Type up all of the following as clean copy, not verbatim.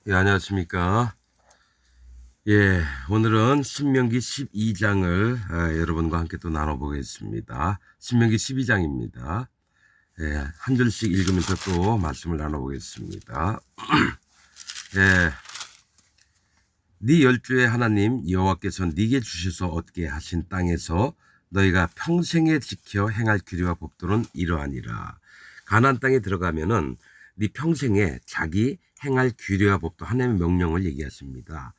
예, 안녕하십니까. 예, 오늘은 신명기 12장을 여러분과 함께 또 나눠보겠습니다. 신명기 12장입니다. 예, 한 줄씩 읽으면서 또 말씀을 나눠보겠습니다. 예, 네 열조의 하나님 여호와께서 네게 주셔서 얻게 하신 땅에서 너희가 평생에 지켜 행할 규례와 법도는 이러하니라. 가나안 땅에 들어가면은 네 평생에 자기 행할 규례와 법도 하나님의 명령을 얘기하십니다.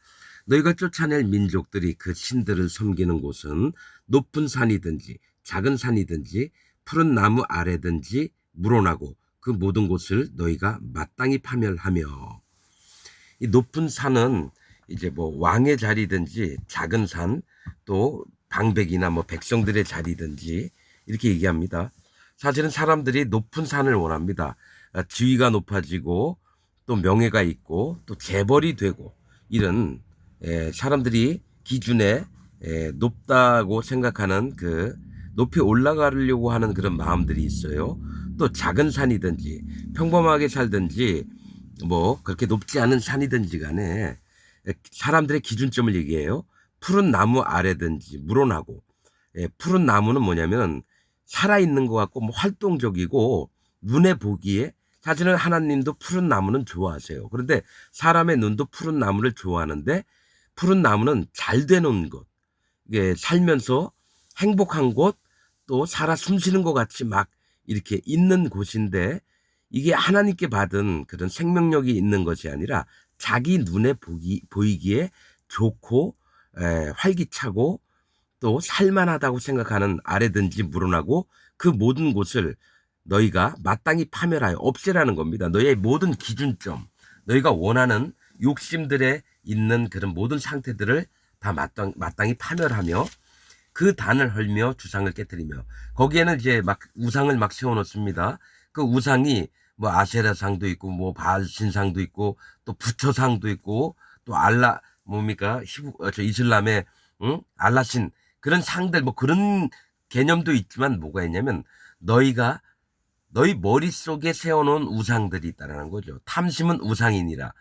너희가 쫓아낼 민족들이 그 신들을 섬기는 곳은 높은 산이든지 작은 산이든지 푸른 나무 아래든지 물어나고 그 모든 곳을 너희가 마땅히 파멸하며. 이 높은 산은 이제 뭐 왕의 자리든지 작은 산, 또 방백이나 뭐 백성들의 자리든지 이렇게 얘기합니다. 사실은 사람들이 높은 산을 원합니다. 지위가 높아지고 또 명예가 있고 또 재벌이 되고 이런 사람들이 기준에 높다고 생각하는 그 높이 올라가려고 하는 그런 마음들이 있어요. 또 작은 산이든지 평범하게 살든지 뭐 그렇게 높지 않은 산이든지 간에 사람들의 기준점을 얘기해요. 푸른 나무 아래든지 물어나고, 푸른 나무는 뭐냐면 살아있는 것 같고 뭐 활동적이고 눈에 보기에, 사실은 하나님도 푸른 나무는 좋아하세요. 그런데 사람의 눈도 푸른 나무를 좋아하는데 푸른 나무는 잘 되는 곳, 이게 살면서 행복한 곳, 또 살아 숨쉬는 것 같이 막 이렇게 있는 곳인데, 이게 하나님께 받은 그런 생명력이 있는 것이 아니라 자기 눈에 보이기에 좋고 활기차고 또 살만하다고 생각하는 아래든지 물어나고 그 모든 곳을 너희가 마땅히 파멸하여 없애라는 겁니다. 너희의 모든 기준점, 너희가 원하는 욕심들에 있는 그런 모든 상태들을 다 마땅히 파멸하며 그 단을 헐며 주상을 깨뜨리며. 거기에는 이제 막 우상을 막 세워놓습니다. 그 우상이 뭐 아세라상도 있고 뭐 바알 신상도 있고 또 부처상도 있고 또 알라 뭡니까 저 이슬람의 알라신 그런 상들 뭐 그런 개념도 있지만, 뭐가 있냐면 너희가 너희 머릿속에 세워놓은 우상들이 있다라는 거죠. 탐심은 우상이니라.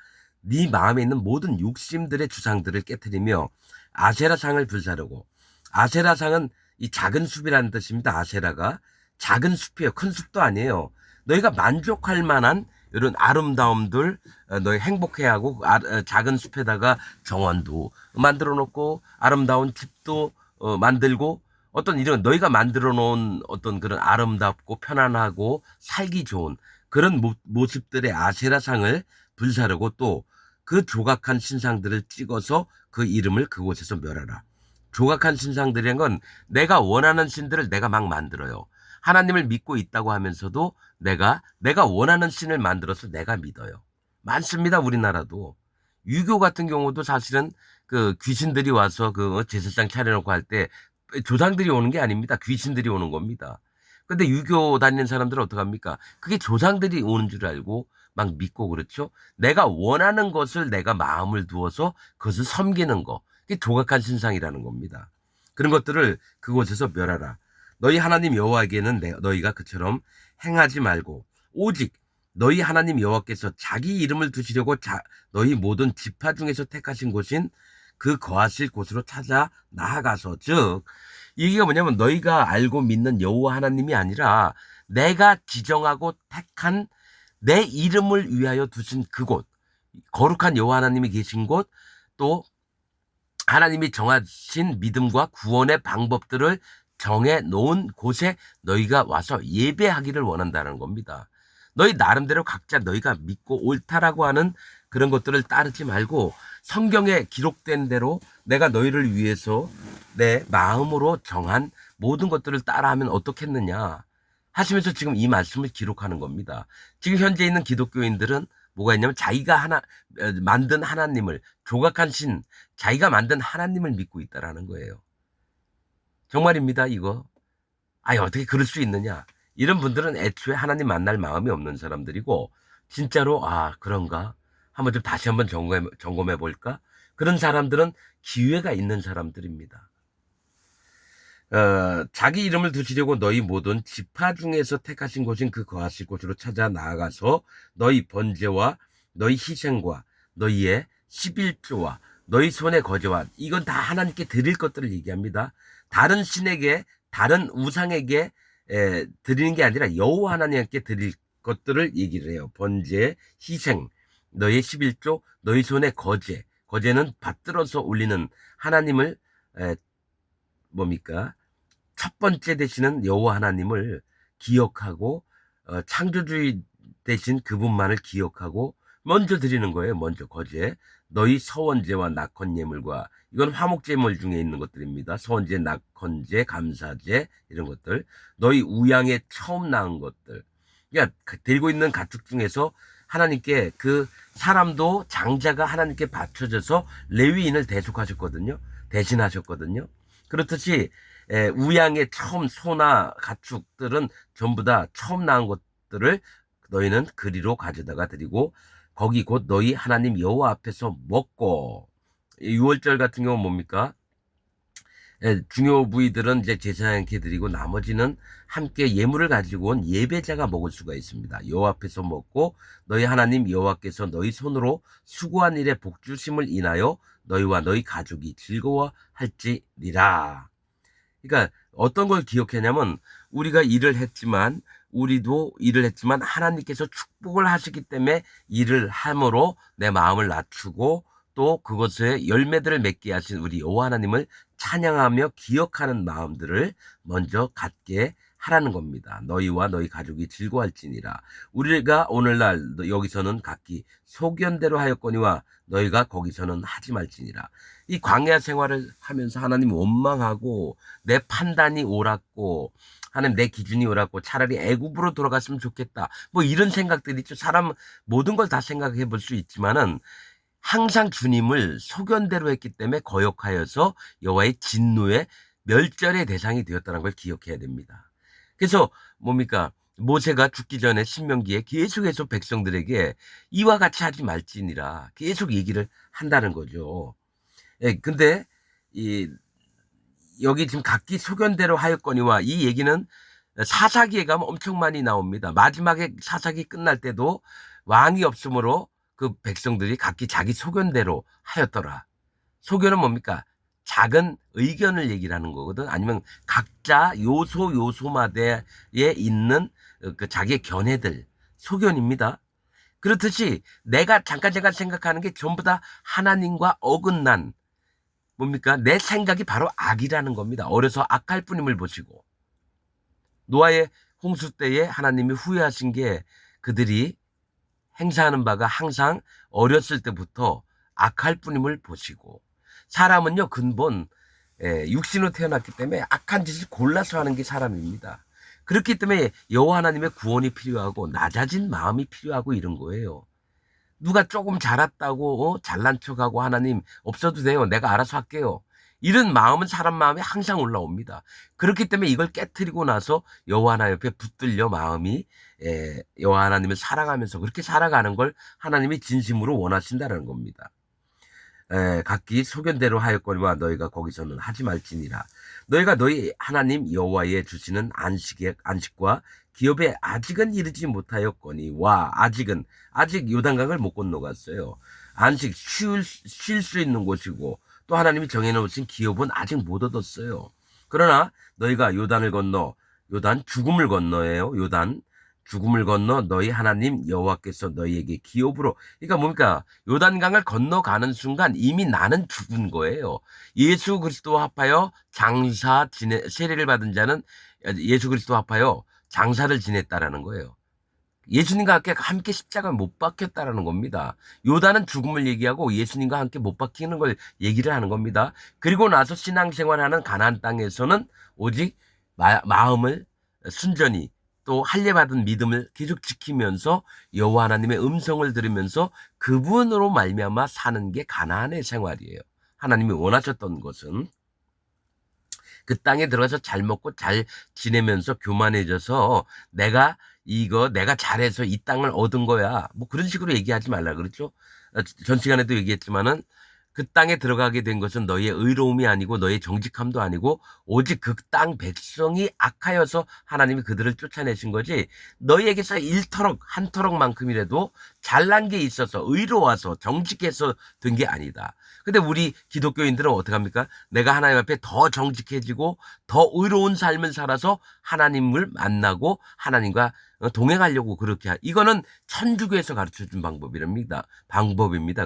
네 마음에 있는 모든 욕심들의 주상들을 깨뜨리며 아세라상을 불사르고. 아세라상은 이 작은 숲이라는 뜻입니다. 아세라가 작은 숲이에요. 큰 숲도 아니에요. 너희가 만족할 만한 이런 아름다움들, 너희 행복해하고 작은 숲에다가 정원도 만들어 놓고 아름다운 집도 만들고, 어떤 이런 너희가 만들어 놓은 어떤 그런 아름답고 편안하고 살기 좋은 그런 모습들의 아세라상을 불사르고, 또 그 조각한 신상들을 찍어서 그 이름을 그곳에서 멸하라. 조각한 신상들이란 건 내가 원하는 신들을 내가 막 만들어요. 하나님을 믿고 있다고 하면서도 내가 원하는 신을 만들어서 내가 믿어요. 많습니다, 우리나라도. 유교 같은 경우도 사실은 그 귀신들이 와서 그 제사상 차려놓고 할 때 조상들이 오는 게 아닙니다. 귀신들이 오는 겁니다. 근데 유교 다니는 사람들은 어떡합니까? 그게 조상들이 오는 줄 알고 막 믿고 그렇죠. 내가 원하는 것을 내가 마음을 두어서 그것을 섬기는 거. 그게 조각한 신상이라는 겁니다. 그런 것들을 그곳에서 멸하라. 너희 하나님 여호와에게는 너희가 그처럼 행하지 말고 오직 너희 하나님 여호와께서 자기 이름을 두시려고 너희 모든 지파 중에서 택하신 곳인 그 거하실 곳으로 찾아 나아가서, 즉 이게 뭐냐면 너희가 알고 믿는 여호와 하나님이 아니라 내가 지정하고 택한 내 이름을 위하여 두신 그곳, 거룩한 여호와 하나님이 계신 곳, 또 하나님이 정하신 믿음과 구원의 방법들을 정해 놓은 곳에 너희가 와서 예배하기를 원한다는 겁니다. 너희 나름대로 각자 너희가 믿고 옳다라고 하는 그런 것들을 따르지 말고 성경에 기록된 대로 내가 너희를 위해서 내 마음으로 정한 모든 것들을 따라하면 어떻겠느냐 하시면서 지금 이 말씀을 기록하는 겁니다. 지금 현재 있는 기독교인들은 뭐가 있냐면 자기가 만든 하나님을, 조각한 신, 자기가 만든 하나님을 믿고 있다라는 거예요. 정말입니다, 이거. 아니, 어떻게 그럴 수 있느냐. 이런 분들은 애초에 하나님 만날 마음이 없는 사람들이고, 진짜로, 아, 그런가? 한번 좀 다시 한번 점검해 볼까? 그런 사람들은 기회가 있는 사람들입니다. 자기 이름을 두시려고 너희 모든 지파 중에서 택하신 곳인 그 거하실 곳으로 찾아 나아가서 너희 번제와 너희 희생과 너희의 11조와 너희 손의 거제와, 이건 다 하나님께 드릴 것들을 얘기합니다. 다른 신에게, 다른 우상에게 드리는 게 아니라 여호와 하나님께 드릴 것들을 얘기를 해요. 번제, 희생, 너희의 11조, 너희 손의 거제. 거제는 받들어서 올리는 하나님을 뭡니까? 첫 번째 되시는 여호와 하나님을 기억하고 창조주의 되신 그분만을 기억하고 먼저 드리는 거예요. 먼저 거제. 너희 서원제와 낙헌 예물과, 이건 화목제물 중에 있는 것들입니다. 서원제, 낙헌제, 감사제, 이런 것들. 너희 우양에 처음 낳은 것들. 그러니까 들고 있는 가축 중에서 하나님께, 그 사람도 장자가 하나님께 바쳐져서 레위인을 대속하셨거든요. 대신하셨거든요. 그렇듯이 우양의 처음 소나 가축들은 전부 다 처음 낳은 것들을 너희는 그리로 가져다가 드리고, 거기 곧 너희 하나님 여호와 앞에서 먹고. 6월절 같은 경우는 뭡니까? 중요 부위들은 이제 제사장께 드리고 나머지는 함께 예물을 가지고 온 예배자가 먹을 수가 있습니다. 여호와 앞에서 먹고 너희 하나님 여호와께서 너희 손으로 수고한 일에 복주심을 인하여 너희와 너희 가족이 즐거워할지니라. 그러니까 어떤 걸 기억하냐면, 우리가 일을 했지만, 우리도 일을 했지만 하나님께서 축복을 하시기 때문에 일을 함으로 내 마음을 낮추고 또 그것에 열매들을 맺게 하신 우리 여호와 하나님을 찬양하며 기억하는 마음들을 먼저 갖게 하라는 겁니다. 너희와 너희 가족이 즐거워할지니라. 우리가 오늘날 여기서는 각기 소견대로 하였거니와 너희가 거기서는 하지 말지니라. 이 광야 생활을 하면서 하나님 원망하고 내 판단이 옳았고 하나님 내 기준이 옳았고 차라리 애굽으로 돌아갔으면 좋겠다, 뭐 이런 생각들이 있죠. 사람 모든 걸 다 생각해 볼 수 있지만은 항상 주님을 소견대로 했기 때문에 거역하여서 여호와의 진노의 멸절의 대상이 되었다는 걸 기억해야 됩니다. 그래서 뭡니까? 모세가 죽기 전에 신명기에 계속해서 백성들에게 이와 같이 하지 말지니라 계속 얘기를 한다는 거죠. 근데 여기 지금 각기 소견대로 하였거니와, 이 얘기는 사사기에 가면 엄청 많이 나옵니다. 마지막에 사사기 끝날 때도 왕이 없으므로 그 백성들이 각기 자기 소견대로 하였더라. 소견은 뭡니까? 작은 의견을 얘기를 하는 거거든. 아니면 각자 요소마다에 있는 그 자기의 견해들, 소견입니다. 그렇듯이 내가 잠깐 생각하는 게 전부 다 하나님과 어긋난, 뭡니까? 내 생각이 바로 악이라는 겁니다. 어려서 악할 뿐임을 보시고, 노아의 홍수 때에 하나님이 후회하신 게 그들이 행사하는 바가 항상 어렸을 때부터 악할 뿐임을 보시고, 사람은요 근본 육신으로 태어났기 때문에 악한 짓을 골라서 하는 게 사람입니다. 그렇기 때문에 여호와 하나님의 구원이 필요하고 낮아진 마음이 필요하고 이런 거예요. 누가 조금 잘났다고 잘난 척하고 하나님 없어도 돼요, 내가 알아서 할게요, 이런 마음은 사람 마음에 항상 올라옵니다. 그렇기 때문에 이걸 깨트리고 나서 여호와 하나님 옆에 붙들려 마음이 여호와 하나님을 사랑하면서 그렇게 살아가는 걸 하나님이 진심으로 원하신다는 겁니다. 각기 소견대로 하였거니와 너희가 거기서는 하지 말지니라. 너희가 너희 하나님 여호와의 주시는 안식과 기업에 아직은 이르지 못하였거니와, 아직 요단강을 못 건너갔어요. 안식, 쉴 수 있는 곳이고 또 하나님이 정해놓으신 기업은 아직 못 얻었어요. 그러나 너희가 요단을 건너, 요단 죽음을 건너예요. 요단 죽음을 건너 너희 하나님 여호와께서 너희에게 기업으로, 그러니까 뭡니까? 요단강을 건너가는 순간 이미 나는 죽은 거예요. 예수 그리스도와 합하여 세례를 받은 자는 예수 그리스도와 합하여 장사를 지냈다라는 거예요. 예수님과 함께 십자가에 못 박혔다라는 겁니다. 요단은 죽음을 얘기하고 예수님과 함께 못 박히는 걸 얘기를 하는 겁니다. 그리고 나서 신앙생활하는 가나안 땅에서는 오직 마음을 순전히 또 할례받은 믿음을 계속 지키면서 여호와 하나님의 음성을 들으면서 그분으로 말미암아 사는 게 가나안의 생활이에요. 하나님이 원하셨던 것은 그 땅에 들어가서 잘 먹고 잘 지내면서 교만해져서 내가 잘해서 이 땅을 얻은 거야, 뭐 그런 식으로 얘기하지 말라 그랬죠. 전 시간에도 얘기했지만은 그 땅에 들어가게 된 것은 너희의 의로움이 아니고 너희의 정직함도 아니고 오직 그 땅 백성이 악하여서 하나님이 그들을 쫓아내신 거지, 너희에게서 일터럭 한 터럭만큼이라도 잘난 게 있어서 의로워서 정직해서 된 게 아니다. 근데 우리 기독교인들은 어떻게 합니까? 내가 하나님 앞에 더 정직해지고 더 의로운 삶을 살아서 하나님을 만나고 하나님과 동행하려고 그렇게 이거는 천주교에서 가르쳐준 방법입니다.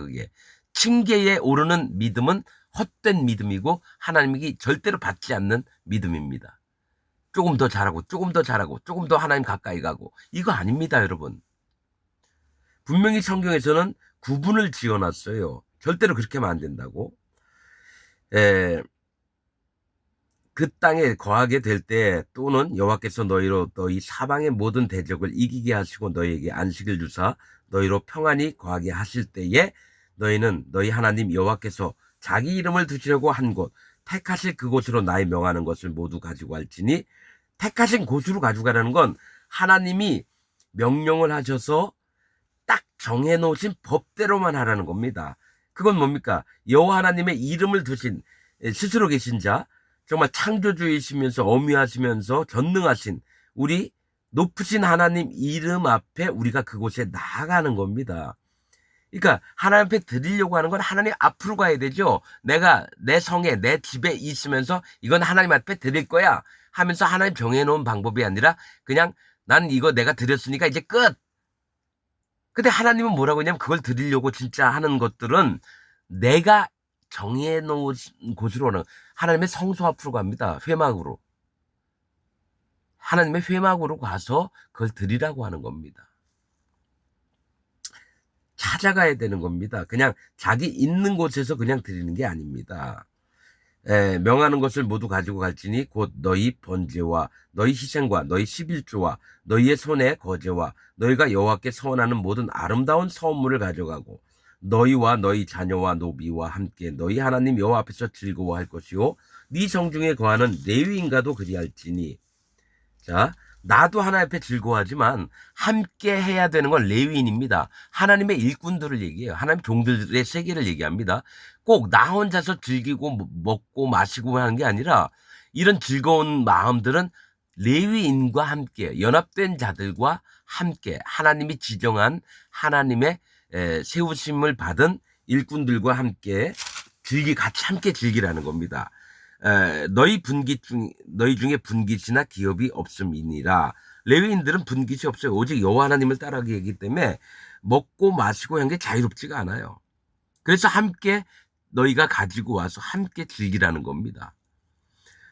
그게 층계에 오르는 믿음은 헛된 믿음이고 하나님이 절대로 받지 않는 믿음입니다. 조금 더 잘하고 조금 더 잘하고 조금 더 하나님 가까이 가고 이거 아닙니다, 여러분. 분명히 성경에서는 구분을 지어놨어요. 절대로 그렇게 하면 안 된다고. 그 땅에 거하게 될 때 또는 여호와께서 너희로 너희 사방의 모든 대적을 이기게 하시고 너희에게 안식을 주사 너희로 평안히 거하게 하실 때에 너희는 너희 하나님 여호와께서 자기 이름을 두시려고 한 곳 택하실 그곳으로 나의 명하는 것을 모두 가지고 갈지니, 택하신 곳으로 가져가라는 건 하나님이 명령을 하셔서 딱 정해놓으신 법대로만 하라는 겁니다. 그건 뭡니까? 여호와 하나님의 이름을 두신 스스로 계신 자, 정말 창조주이시면서 어미하시면서 전능하신 우리 높으신 하나님 이름 앞에 우리가 그곳에 나아가는 겁니다. 그러니까 하나님 앞에 드리려고 하는 건 하나님 앞으로 가야 되죠. 내가 내 성에 내 집에 있으면서 이건 하나님 앞에 드릴 거야 하면서 하나님 정해놓은 방법이 아니라 그냥 난 이거 내가 드렸으니까 이제 끝. 근데 하나님은 뭐라고 했냐면 그걸 드리려고 진짜 하는 것들은 내가 정해놓은 곳으로는 하나님의 성소 앞으로 갑니다. 회막으로. 하나님의 회막으로 가서 그걸 드리라고 하는 겁니다. 찾아가야 되는 겁니다. 그냥 자기 있는 곳에서 그냥 드리는 게 아닙니다. 명하는 것을 모두 가지고 갈지니 곧 너희 번제와 너희 희생과 너희 11조와 너희의 손의 거제와 너희가 여호와께 서원하는 모든 아름다운 서원물을 가져가고 너희와 너희 자녀와 노비와 함께 너희 하나님 여호와 앞에서 즐거워할 것이요 네 성중에 거하는 레위인과도 그리할지니. 자, 나도 하나님 앞에 즐거워하지만 함께 해야 되는 건 레위인입니다. 하나님의 일꾼들을 얘기해요. 하나님 종들의 세계를 얘기합니다. 꼭 나 혼자서 즐기고 먹고 마시고 하는 게 아니라 이런 즐거운 마음들은 레위인과 함께 연합된 자들과 함께 하나님이 지정한 하나님의 세우심을 받은 일꾼들과 함께 같이 함께 즐기라는 겁니다. 너희 중에 분깃이나 기업이 없음이니라. 레위인들은 분깃이 없어요. 오직 여호와 하나님을 따라가기 하기 때문에 먹고 마시고 한 게 자유롭지가 않아요. 그래서 함께 너희가 가지고 와서 함께 즐기라는 겁니다.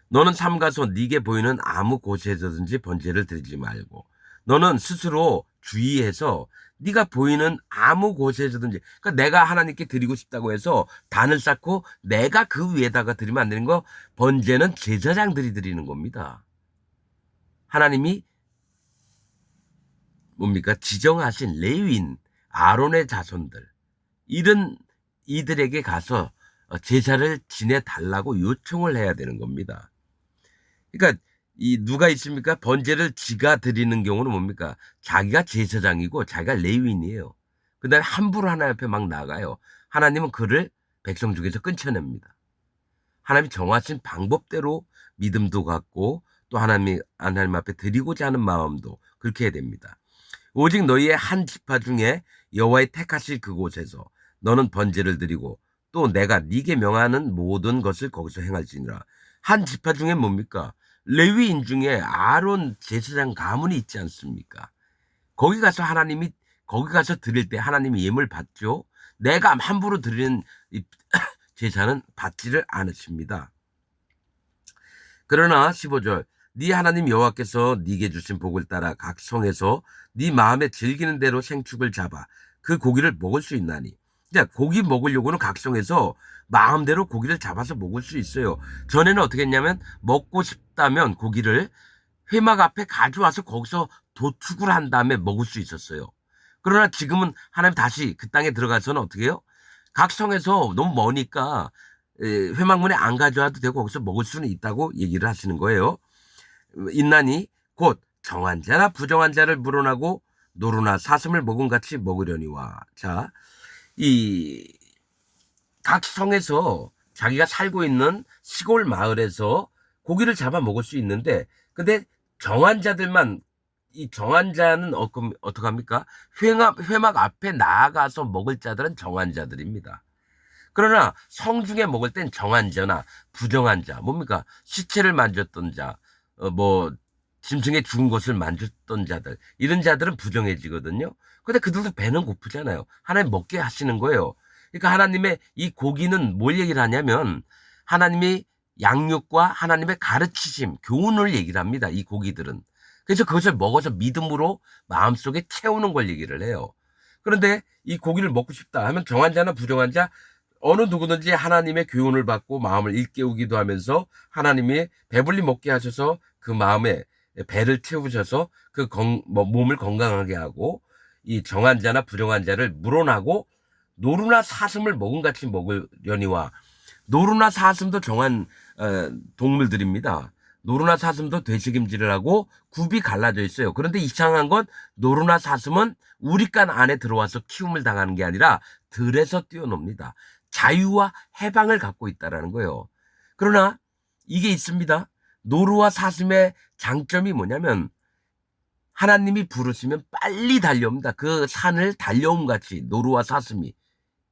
너는 삼가서 네게 보이는 아무 곳에서든지 번제를 드리지 말고 너는 스스로 주의해서 네가 보이는 아무 곳에서든지, 그러니까 내가 하나님께 드리고 싶다고 해서 단을 쌓고 내가 그 위에다가 드리면 안 되는 거. 번제는 제사장들이 드리는 겁니다. 하나님이 뭡니까? 지정하신 레위인 아론의 자손들 이들에게 가서 제사를 지내달라고 요청을 해야 되는 겁니다. 그러니까 누가 있습니까? 번제를 지가 드리는 경우는 뭡니까? 자기가 제사장이고 자기가 레위인이에요. 그 다음에 함부로 하나님 앞에 막 나가요. 하나님은 그를 백성 중에서 끊쳐냅니다. 하나님이 정하신 방법대로 믿음도 갖고 또 하나님 앞에 드리고자 하는 마음도 그렇게 해야 됩니다. 오직 너희의 한 지파 중에 여호와의 택하실 그곳에서 너는 번제를 드리고 또 내가 네게 명하는 모든 것을 거기서 행할지니라. 한 지파 중에 뭡니까? 레위인 중에 아론 제사장 가문이 있지 않습니까? 거기 가서 드릴 때 하나님이 예물 받죠. 내가 함부로 드리는 제사는 받지를 않으십니다. 그러나 15절 네 하나님 여호와께서 네게 주신 복을 따라 각 성에서 네 마음에 즐기는 대로 생축을 잡아 그 고기를 먹을 수 있나니. 자, 고기 먹으려고는 각 성에서 마음대로 고기를 잡아서 먹을 수 있어요. 전에는 어떻게 했냐면 먹고 싶다면 고기를 회막 앞에 가져와서 거기서 도축을 한 다음에 먹을 수 있었어요. 그러나 지금은 하나님 다시 그 땅에 들어가서는 어떻게 해요? 각 성에서 너무 머니까 회막문에 안 가져와도 되고 거기서 먹을 수는 있다고 얘기를 하시는 거예요. 있나니 곧 정한 자나 부정한 자를 물어나고 노루나 사슴을 먹은 같이 먹으려니와. 자, 이 각 성에서 자기가 살고 있는 시골 마을에서 고기를 잡아 먹을 수 있는데, 근데 정한 자들만, 이 정한 자는 어떡합니까? 회막 앞에 나아가서 먹을 자들은 정한 자들입니다. 그러나 성중에 먹을 땐 정한 자나 부정한 자, 뭡니까? 시체를 만졌던 자, 뭐 짐승의 죽은 것을 만졌던 자들, 이런 자들은 부정해지거든요. 근데 그들도 배는 고프잖아요. 하나님 먹게 하시는 거예요. 그러니까 하나님의 이 고기는 뭘 얘기를 하냐면, 하나님이 양육과 하나님의 가르치심, 교훈을 얘기를 합니다. 이 고기들은. 그래서 그것을 먹어서 믿음으로 마음속에 채우는 걸 얘기를 해요. 그런데 이 고기를 먹고 싶다 하면 정한 자나 부정한 자, 어느 누구든지 하나님의 교훈을 받고 마음을 일깨우기도 하면서 하나님이 배불리 먹게 하셔서 그 마음에 배를 채우셔서 그 몸을 건강하게 하고, 이 정한 자나 부정한 자를 물어나고 노루나 사슴을 먹은같이 먹으려니와. 노루나 사슴도 정한 동물들입니다. 노루나 사슴도 되새김질을 하고 굽이 갈라져 있어요. 그런데 이상한 건 노루나 사슴은 우리간 안에 들어와서 키움을 당하는 게 아니라 들에서 뛰어놉니다. 자유와 해방을 갖고 있다라는 거예요. 그러나 이게 있습니다. 노루와 사슴의 장점이 뭐냐면, 하나님이 부르시면 빨리 달려옵니다. 그 산을 달려옴 같이 노루와 사슴이.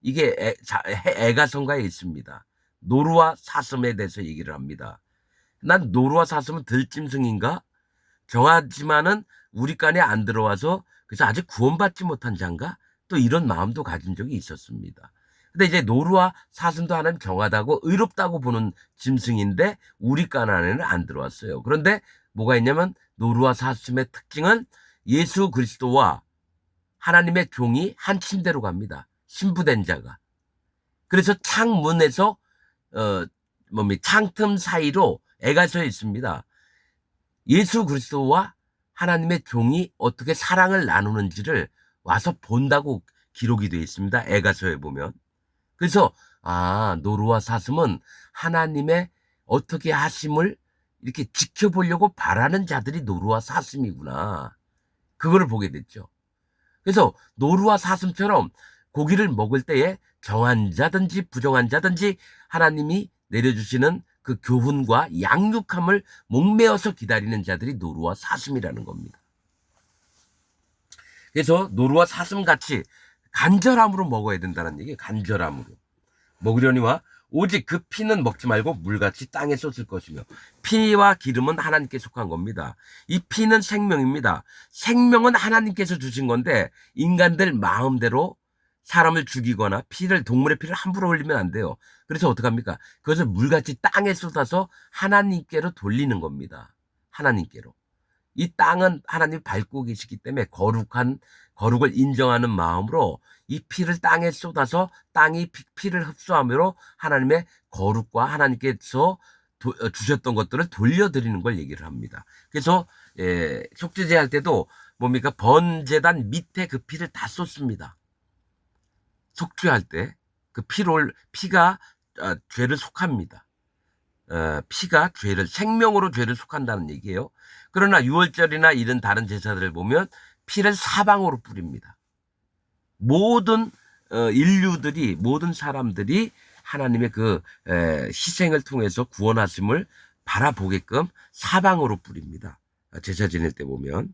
이게 애가성가에 있습니다. 노루와 사슴에 대해서 얘기를 합니다. 난 노루와 사슴은 들짐승인가? 정하지만은 우리 간에 안 들어와서 그래서 아직 구원받지 못한 자인가? 또 이런 마음도 가진 적이 있었습니다. 근데 이제 노루와 사슴도 하나님 정하다고 의롭다고 보는 짐승인데 우리 간 안에는 안 들어왔어요. 그런데 뭐가 있냐면, 노루와 사슴의 특징은 예수 그리스도와 하나님의 종이 한 침대로 갑니다. 신부된 자가. 그래서 창문에서 창틈 사이로 애가 서 있습니다. 예수 그리스도와 하나님의 종이 어떻게 사랑을 나누는지를 와서 본다고 기록이 되어 있습니다. 애가서에 보면. 그래서 노루와 사슴은 하나님의 어떻게 하심을 이렇게 지켜보려고 바라는 자들이 노루와 사슴이구나. 그거를 보게 됐죠. 그래서 노루와 사슴처럼 고기를 먹을 때에 정한 자든지 부정한 자든지 하나님이 내려주시는 그 교훈과 양육함을 목매어서 기다리는 자들이 노루와 사슴이라는 겁니다. 그래서 노루와 사슴같이 간절함으로 먹어야 된다는 얘기예요. 간절함으로. 먹으려니와 오직 그 피는 먹지 말고 물같이 땅에 쏟을 것이며. 피와 기름은 하나님께 속한 겁니다. 이 피는 생명입니다. 생명은 하나님께서 주신 건데 인간들 마음대로 사람을 죽이거나 동물의 피를 함부로 흘리면 안 돼요. 그래서 어떡합니까? 그것을 물같이 땅에 쏟아서 하나님께로 돌리는 겁니다. 하나님께로. 이 땅은 하나님 밟고 계시기 때문에 거룩을 인정하는 마음으로 이 피를 땅에 쏟아서 땅이 피를 흡수함으로 하나님의 거룩과 하나님께서 주셨던 것들을 돌려드리는 걸 얘기를 합니다. 그래서 속죄제 할 때도 뭡니까? 번제단 밑에 그 피를 다 쏟습니다. 속죄할 때 그 피가 죄를 속합니다. 피가 생명으로 죄를 속한다는 얘기예요. 그러나 유월절이나 이런 다른 제사들을 보면 피를 사방으로 뿌립니다. 모든 인류들이, 모든 사람들이 하나님의 그 희생을 통해서 구원하심을 바라보게끔 사방으로 뿌립니다. 제사 지낼 때 보면.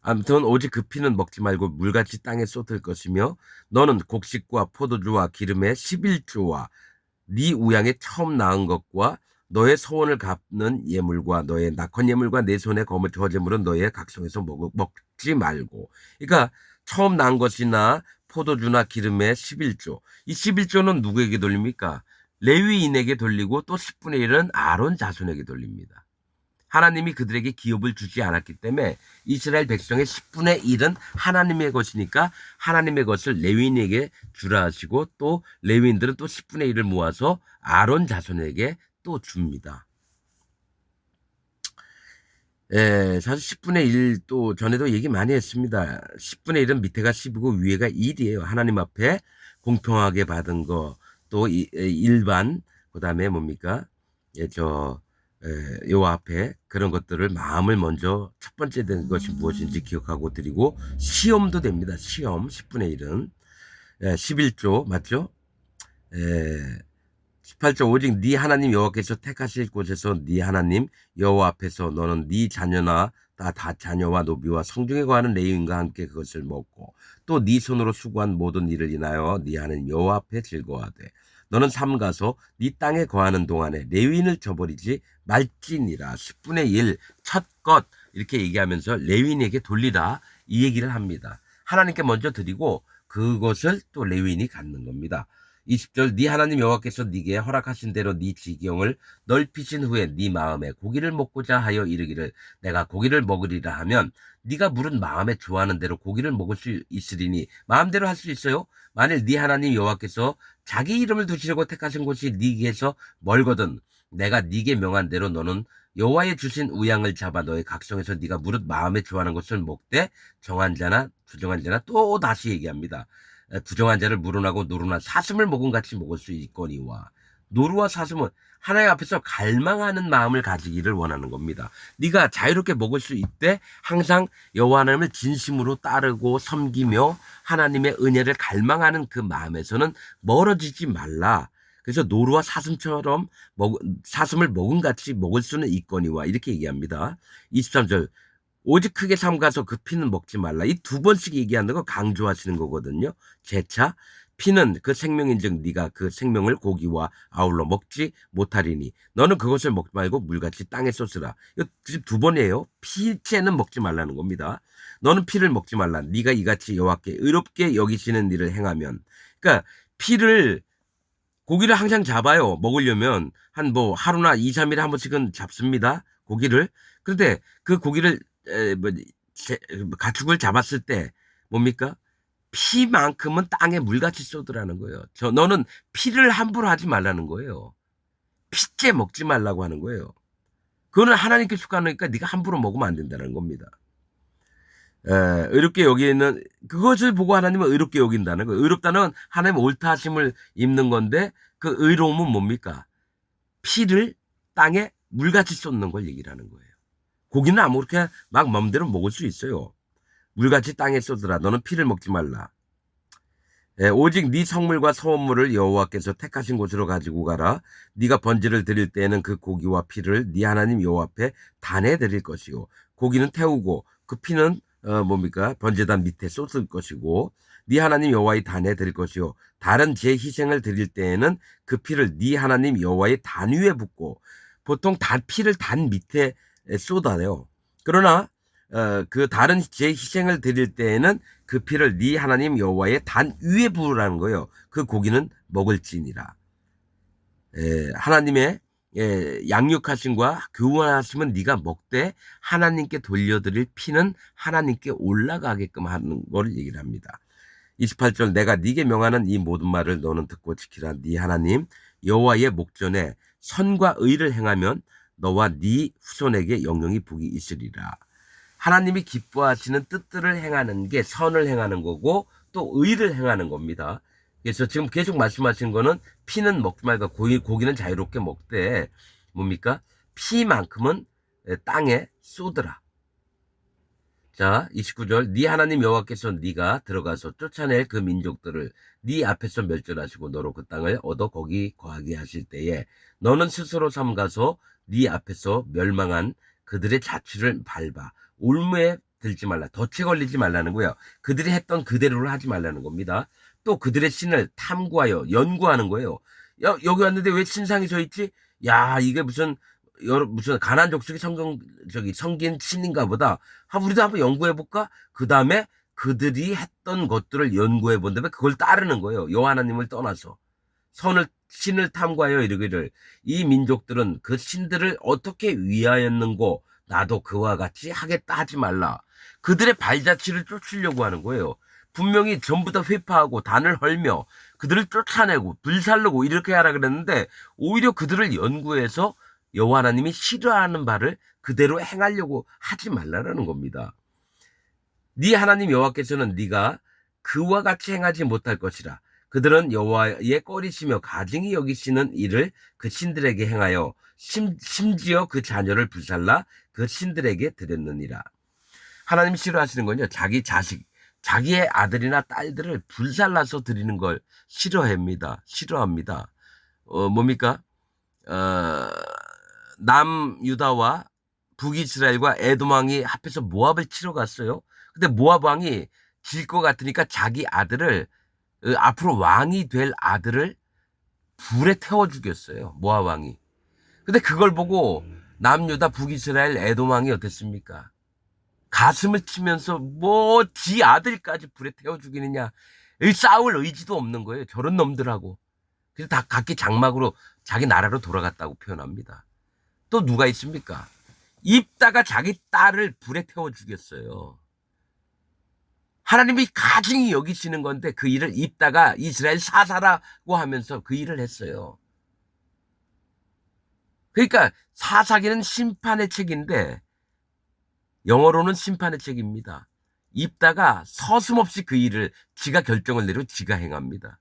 아무튼 오직 그 피는 먹지 말고 물같이 땅에 쏟을 것이며, 너는 곡식과 포도주와 기름의 11조와 네 우양의 처음 낳은 것과 너의 소원을 갚는 예물과 너의 낙헌 예물과 내 손에 거물 저제물은 너의 각성에서 먹지 말고. 그러니까 처음 낳은 것이나 포도주나 기름의 11조. 이 11조는 누구에게 돌립니까? 레위인에게 돌리고 또 10분의 1은 아론 자손에게 돌립니다. 하나님이 그들에게 기업을 주지 않았기 때문에 이스라엘 백성의 10분의 1은 하나님의 것이니까 하나님의 것을 레위인에게 주라 하시고, 또 레위인들은 또 10분의 1을 모아서 아론 자손에게 또 줍니다. 사실 10분의 1 또 전에도 얘기 많이 했습니다. 10분의 1은 밑에가 10이고 위에가 1이에요. 하나님 앞에 공평하게 받은 거, 또 일반, 그 다음에 뭡니까? 요 앞에 그런 것들을 마음을 먼저 첫 번째 된 것이 무엇인지 기억하고 드리고, 시험도 됩니다. 시험 10분의 1은. 11조 맞죠? 예, 18절 오직 네 하나님 여호와께서 택하실 곳에서 네 하나님 여호와 앞에서 너는 네 자녀나 다 자녀와 노비와 성중에 거하는 레위인과 함께 그것을 먹고 또 네 손으로 수고한 모든 일을 인하여 네 하나님 여호와 앞에 즐거워하되 너는 삼가서 네 땅에 거하는 동안에 레위인을 저버리지 말지니라. 10분의 1 첫 것 이렇게 얘기하면서 레위인에게 돌리라 이 얘기를 합니다. 하나님께 먼저 드리고 그것을 또 레위인이 갖는 겁니다. 20절 네 하나님 여호와께서 네게 허락하신 대로 네 지경을 넓히신 후에 네 마음에 고기를 먹고자 하여 이르기를 내가 고기를 먹으리라 하면 네가 물은 마음에 좋아하는 대로 고기를 먹을 수 있으리니 마음대로 할 수 있어요. 만일 네 하나님 여호와께서 자기 이름을 두시려고 택하신 곳이 네게서 멀거든 내가 네게 명한 대로 너는 여호와의 주신 우양을 잡아 너의 각성에서 네가 무릇 마음에 좋아하는 것을 먹되 정한 자나 부정한 자나 또 다시 얘기합니다. 부정한 자를 물어나고 노루나 사슴을 먹은 같이 먹을 수 있거니와 노루와 사슴은 하나님 앞에서 갈망하는 마음을 가지기를 원하는 겁니다. 네가 자유롭게 먹을 수 있되 항상 여호와 하나님을 진심으로 따르고 섬기며 하나님의 은혜를 갈망하는 그 마음에서는 멀어지지 말라. 그래서 노루와 사슴처럼 사슴을 먹은 같이 먹을 수는 있거니와 이렇게 얘기합니다. 23절 오직 크게 삼가서 그 피는 먹지 말라. 이 두 번씩 얘기하는 거 강조하시는 거거든요. 재차 피는 그 생명인즉 네가 그 생명을 고기와 아울러 먹지 못하리니 너는 그것을 먹지 말고 물같이 땅에 쏟으라. 이거 두 번이에요. 피체는 먹지 말라는 겁니다. 너는 피를 먹지 말라. 네가 이같이 여호와께 의롭게 여기시는 일을 행하면 그러니까 피를 고기를 항상 잡아요. 먹으려면 한 뭐 하루나 2, 3일에 한 번씩은 잡습니다. 고기를. 그런데 그 고기를 가축을 잡았을 때 뭡니까? 피만큼은 땅에 물같이 쏟으라는 거예요. 너는 피를 함부로 하지 말라는 거예요. 피째 먹지 말라고 하는 거예요. 그거는 하나님께 축하하니까 네가 함부로 먹으면 안 된다는 겁니다. 의롭게 여기는 그것을 보고 하나님은 의롭게 여긴다는 거예요. 의롭다는 하나님의 옳다 하심을 입는 건데 그 의로움은 뭡니까? 피를 땅에 물같이 쏟는 걸 얘기를 하는 거예요. 고기는 아무렇게 막 맘대로 먹을 수 있어요. 물같이 땅에 쏟으라. 너는 피를 먹지 말라. 오직 네 성물과 소원물을 여호와께서 택하신 곳으로 가지고 가라. 네가 번제를 드릴 때에는 그 고기와 피를 네 하나님 여호와 앞에 단에 드릴 것이요. 고기는 태우고 그 피는 뭡니까? 번제단 밑에 쏟을 것이고 네 하나님 여호와의 단에 드릴 것이요. 다른 제 희생을 드릴 때에는 그 피를 네 하나님 여호와의 단 위에 붓고 보통 피를 단 밑에 쏟아내요. 그러나 그 다른 제 희생을 드릴 때에는 그 피를 네 하나님 여호와의 단 위에 부으라는 거예요. 그 고기는 먹을지니라. 하나님의 양육하심과 교훈하심은 네가 먹되 하나님께 돌려드릴 피는 하나님께 올라가게끔 하는 걸 얘기를 합니다. 28절 내가 네게 명하는 이 모든 말을 너는 듣고 지키라. 네 하나님 여호와의 목전에 선과 의를 행하면 너와 네 후손에게 영영이 복이 있으리라. 하나님이 기뻐하시는 뜻들을 행하는 게 선을 행하는 거고 또 의를 행하는 겁니다. 그래서 지금 계속 말씀하신 거는 피는 먹지 말고 고기는 자유롭게 먹되 뭡니까? 피만큼은 땅에 쏟으라. 자, 29절 네 하나님 여호와께서 네가 들어가서 쫓아낼 그 민족들을 네 앞에서 멸절하시고 너로 그 땅을 얻어 거기 거하게 하실 때에 너는 스스로 삼가서 네 앞에서 멸망한 그들의 자취를 밟아 올무에 들지 말라. 덫에 걸리지 말라는 거예요. 그들이 했던 그대로를 하지 말라는 겁니다. 또 그들의 신을 탐구하여 연구하는 거예요. 여기 왔는데 왜 신상이 서 있지? 야, 이게 무슨 가나안 족속이 성긴 신인가 보다. 우리도 한번 연구해볼까? 그 다음에 그들이 했던 것들을 연구해본 다음에 그걸 따르는 거예요. 여호와 하나님을 떠나서. 신을 탐구하여 이르기를 이 민족들은 그 신들을 어떻게 위하였는고 나도 그와 같이 하겠다 하지 말라. 그들의 발자취를 쫓으려고 하는 거예요. 분명히 전부 다 회파하고 단을 헐며 그들을 쫓아내고 불살르고 이렇게 하라 그랬는데 오히려 그들을 연구해서 여호와 하나님이 싫어하는 바를 그대로 행하려고 하지 말라는 겁니다. 네 하나님 여호와께서는 네가 그와 같이 행하지 못할 것이라. 그들은 여호와의 꺼리시며 가증히 여기시는 일을 그 신들에게 행하여 심지어 그 자녀를 불살라 그 신들에게 드렸느니라. 하나님이 싫어하시는 건요. 자기 자식, 자기의 아들이나 딸들을 불살라서 드리는 걸 싫어합니다. 뭡니까? 어, 남유다와 북이스라엘과 에돔 왕이 합해서 모압을 치러 갔어요. 근데 모압 왕이 질 것 같으니까 자기 아들을 앞으로 왕이 될 아들을 불에 태워 죽였어요. 모압 왕이. 근데 그걸 보고 남유다 북이스라엘 에돔 왕이 어땠습니까? 가슴을 치면서 뭐 지 아들까지 불에 태워 죽이느냐. 싸울 의지도 없는 거예요. 저런 놈들하고. 그래서 다 각기 장막으로 자기 나라로 돌아갔다고 표현합니다. 또 누가 있습니까? 입다가 자기 딸을 불에 태워 죽였어요. 하나님이 가증히 여기시는 건데 그 일을 입다가 이스라엘 사사라고 하면서 그 일을 했어요. 그러니까 사사기는 심판의 책인데 영어로는 심판의 책입니다. 입다가 서슴없이 그 일을 지가 결정을 내리고 지가 행합니다.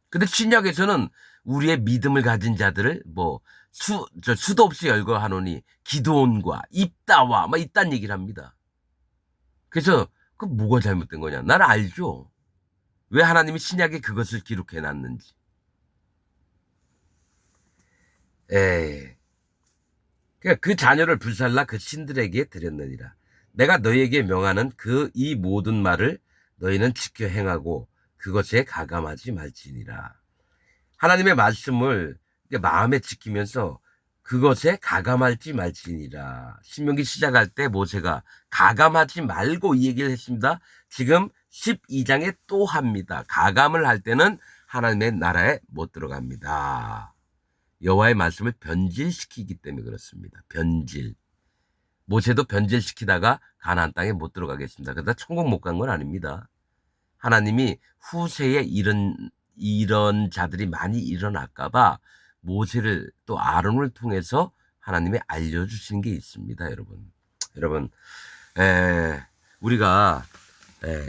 근데 신약에서는 우리의 믿음을 가진 자들을 수도 없이 열거하노니 기드온과 입다와 막 이딴 얘기를 합니다. 그래서 그 뭐가 잘못된 거냐? 나는 알죠. 왜 하나님이 신약에 그것을 기록해 놨는지. 그러니까 그 자녀를 불살라 그 신들에게 드렸느니라. 내가 너희에게 명하는 이 모든 말을 너희는 지켜 행하고 그것에 가감하지 말지니라. 하나님의 말씀을 마음에 지키면서 그것에 가감하지 말지니라. 신명기 시작할 때 모세가 가감하지 말고 이 얘기를 했습니다. 지금 12장에 또 합니다. 가감을 할 때는 하나님의 나라에 못 들어갑니다. 여호와의 말씀을 변질시키기 때문에 그렇습니다. 변질. 모세도 변질시키다가 가나안 땅에 못 들어가겠습니다. 그러다 천국 못 간 건 아닙니다. 하나님이 후세에 이런 자들이 많이 일어날까봐 모세를 또 아론을 통해서 하나님이 알려주신 게 있습니다, 여러분. 여러분, 우리가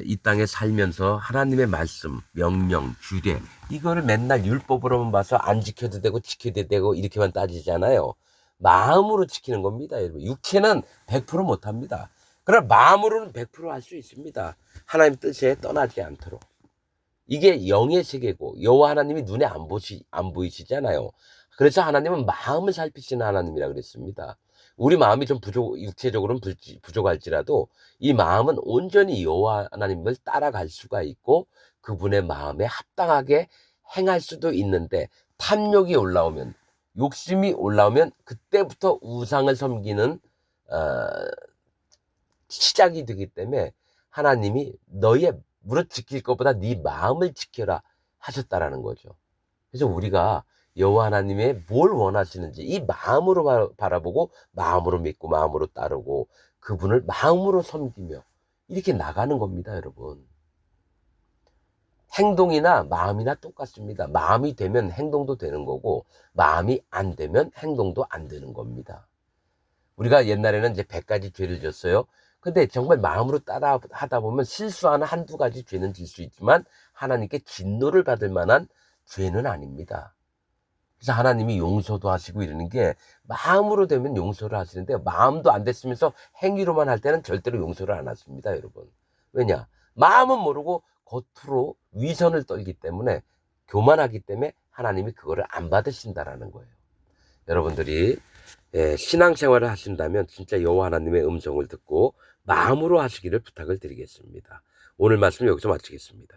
이 땅에 살면서 하나님의 말씀, 명령, 규례 이거를 맨날 율법으로만 봐서 안 지켜도 되고 지켜도 되고 이렇게만 따지잖아요. 마음으로 지키는 겁니다, 여러분. 육체는 100% 못합니다. 그러나 마음으로는 100% 할 수 있습니다. 하나님 뜻에 떠나지 않도록. 이게 영의 세계고 여호와 하나님이 눈에 안 보이시잖아요. 그래서 하나님은 마음을 살피시는 하나님이라 그랬습니다. 우리 마음이 좀 육체적으로는 부족할지라도 이 마음은 온전히 여호와 하나님을 따라갈 수가 있고 그분의 마음에 합당하게 행할 수도 있는데 탐욕이 올라오면 욕심이 올라오면 그때부터 우상을 섬기는 시작이 되기 때문에 하나님이 너희의 무릇 지킬 것보다 네 마음을 지켜라 하셨다라는 거죠. 그래서 우리가 여호와 하나님의 뭘 원하시는지 이 마음으로 바라보고 마음으로 믿고 마음으로 따르고 그분을 마음으로 섬기며 이렇게 나가는 겁니다, 여러분. 행동이나 마음이나 똑같습니다. 마음이 되면 행동도 되는 거고 마음이 안 되면 행동도 안 되는 겁니다. 우리가 옛날에는 이제 100가지 죄를 졌어요. 근데 정말 마음으로 따라 하다 보면 실수하는 한두 가지 죄는 질 수 있지만 하나님께 진노를 받을 만한 죄는 아닙니다. 그래서 하나님이 용서도 하시고 이러는 게 마음으로 되면 용서를 하시는데 마음도 안 됐으면서 행위로만 할 때는 절대로 용서를 안 하십니다, 여러분. 왜냐? 마음은 모르고 겉으로 위선을 떨기 때문에 교만하기 때문에 하나님이 그거를 안 받으신다라는 거예요. 여러분들이 신앙생활을 하신다면 진짜 여호와 하나님의 음성을 듣고 마음으로 하시기를 부탁을 드리겠습니다. 오늘 말씀 여기서 마치겠습니다.